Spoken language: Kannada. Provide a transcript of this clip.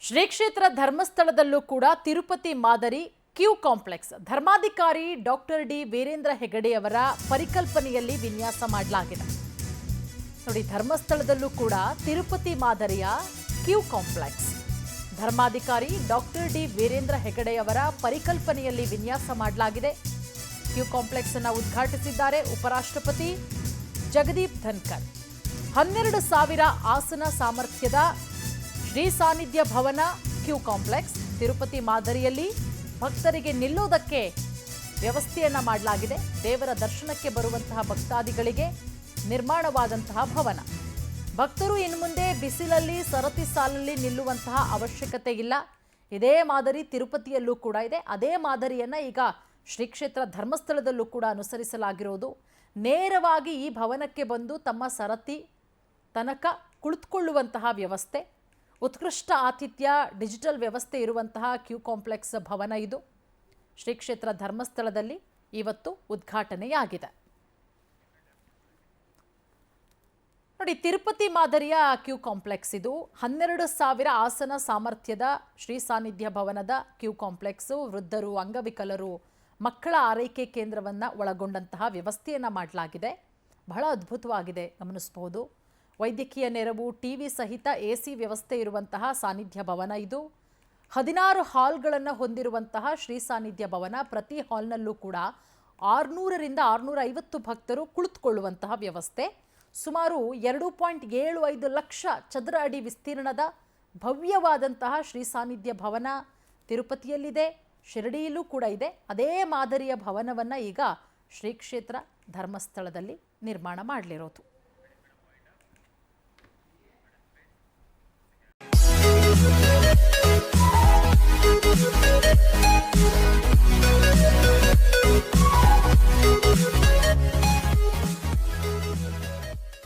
ಶ್ರೀ ಕ್ಷೇತ್ರ ಧರ್ಮಸ್ಥಳದಲ್ಲೂ ಕೂಡ ತಿರುಪತಿ ಮಾದರಿ ಕ್ಯೂ ಕಾಂಪ್ಲೆಕ್ಸ್ ಧರ್ಮಾಧಿಕಾರಿ ಡಾಕ್ಟರ್ ಡಿ ವೀರೇಂದ್ರ ಹೆಗಡೆ ಅವರ ಪರಿಕಲ್ಪನೆಯಲ್ಲಿ ವಿನ್ಯಾಸ ಮಾಡಲಾಗಿದೆ. ನೋಡಿ, ಧರ್ಮಸ್ಥಳದಲ್ಲೂ ಕೂಡ ತಿರುಪತಿ ಮಾದರಿಯ ಕ್ಯೂ ಕಾಂಪ್ಲೆಕ್ಸ್ ಧರ್ಮಾಧಿಕಾರಿ ಡಾಕ್ಟರ್ ಡಿ ವೀರೇಂದ್ರ ಹೆಗಡೆ ಅವರ ಪರಿಕಲ್ಪನೆಯಲ್ಲಿ ವಿನ್ಯಾಸ ಮಾಡಲಾಗಿದೆ. ಕ್ಯೂ ಕಾಂಪ್ಲೆಕ್ಸ್ ಅನ್ನು ಉದ್ಘಾಟಿಸಿದ್ದಾರೆ ಉಪರಾಷ್ಟ್ರಪತಿ ಜಗದೀಪ್ ಧನ್ಕರ್. 12,000 ಆಸನ ಸಾಮರ್ಥ್ಯದ ಶ್ರೀ ಸಾನ್ನಿಧ್ಯ ಭವನ ಕ್ಯೂ ಕಾಂಪ್ಲೆಕ್ಸ್ ತಿರುಪತಿ ಮಾದರಿಯಲ್ಲಿ ಭಕ್ತರಿಗೆ ನಿಲ್ಲೋದಕ್ಕೆ ವ್ಯವಸ್ಥೆಯನ್ನ ಮಾಡಲಾಗಿದೆ. ದೇವರ ದರ್ಶನಕ್ಕೆ ಬರುವಂತಹ ಭಕ್ತಾದಿಗಳಿಗೆ ನಿರ್ಮಾಣವಾದಂತಹ ಭವನ. ಭಕ್ತರು ಇನ್ನು ಮುಂದೆ ಬಿಸಿಲಲ್ಲಿ ಸರತಿ ಸಾಲಲ್ಲಿ ನಿಲ್ಲುವಂತಹ ಅವಶ್ಯಕತೆ ಇಲ್ಲ. ಇದೇ ಮಾದರಿ ತಿರುಪತಿಯಲ್ಲೂ ಕೂಡ ಇದೆ. ಅದೇ ಮಾದರಿಯನ್ನ ಈಗ ಶ್ರೀ ಕ್ಷೇತ್ರ ಧರ್ಮಸ್ಥಳದಲ್ಲೂ ಕೂಡ ಅನುಸರಿಸಲಾಗಿರೋದು. ನೇರವಾಗಿ ಈ ಭವನಕ್ಕೆ ಬಂದು ತಮ್ಮ ಸರತಿ ತನಕ ಕುಳಿತುಕೊಳ್ಳುವಂತಹ ವ್ಯವಸ್ಥೆ, ಉತ್ಕೃಷ್ಟ ಆತಿಥ್ಯ, ಡಿಜಿಟಲ್ ವ್ಯವಸ್ಥೆ ಇರುವಂತಹ ಕ್ಯೂ ಕಾಂಪ್ಲೆಕ್ಸ್ ಭವನ ಇದು ಶ್ರೀ ಕ್ಷೇತ್ರ ಧರ್ಮಸ್ಥಳದಲ್ಲಿ ಇವತ್ತು ಉದ್ಘಾಟನೆಯಾಗಿದೆ. ನೋಡಿ, ತಿರುಪತಿ ಮಾದರಿಯ ಕ್ಯೂ ಕಾಂಪ್ಲೆಕ್ಸ್ ಇದು. 12,000 ಆಸನ ಸಾಮರ್ಥ್ಯದ ಶ್ರೀ ಸಾನ್ನಿಧ್ಯ ಭವನದ ಕ್ಯೂ ಕಾಂಪ್ಲೆಕ್ಸು ವೃದ್ಧರು, ಅಂಗವಿಕಲರು, ಮಕ್ಕಳ ಆರೈಕೆ ಕೇಂದ್ರವನ್ನು ಒಳಗೊಂಡಂತಹ ವ್ಯವಸ್ಥೆಯನ್ನು ಮಾಡಲಾಗಿದೆ. ಬಹಳ ಅದ್ಭುತವಾಗಿದೆ, ಗಮನಿಸಬಹುದು. ವೈದ್ಯಕೀಯ ನೆರವು, ಟಿವಿ ಸಹಿತ AC ವ್ಯವಸ್ಥೆ ಇರುವಂತಹ ಸಾನ್ನಿಧ್ಯ ಭವನ ಇದು. 16 ಹಾಲ್ಗಳನ್ನು ಹೊಂದಿರುವಂತಹ ಶ್ರೀ ಸಾನ್ನಿಧ್ಯ ಭವನ. ಪ್ರತಿ ಹಾಲ್ನಲ್ಲೂ ಕೂಡ 600ರಿಂದ 650 ಭಕ್ತರು ಕುಳಿತುಕೊಳ್ಳುವಂತಹ ವ್ಯವಸ್ಥೆ. ಸುಮಾರು 2.75 ಲಕ್ಷ ಚದರ ಅಡಿ ವಿಸ್ತೀರ್ಣದ ಭವ್ಯವಾದಂತಹ ಶ್ರೀ ಸಾನ್ನಿಧ್ಯ ಭವನ ತಿರುಪತಿಯಲ್ಲಿದೆ, ಶಿರಡಿಯಲ್ಲೂ ಕೂಡ ಇದೆ. ಅದೇ ಮಾದರಿಯ ಭವನವನ್ನು ಈಗ ಶ್ರೀ ಕ್ಷೇತ್ರ ಧರ್ಮಸ್ಥಳದಲ್ಲಿ ನಿರ್ಮಾಣ ಮಾಡಲಿರೋದು.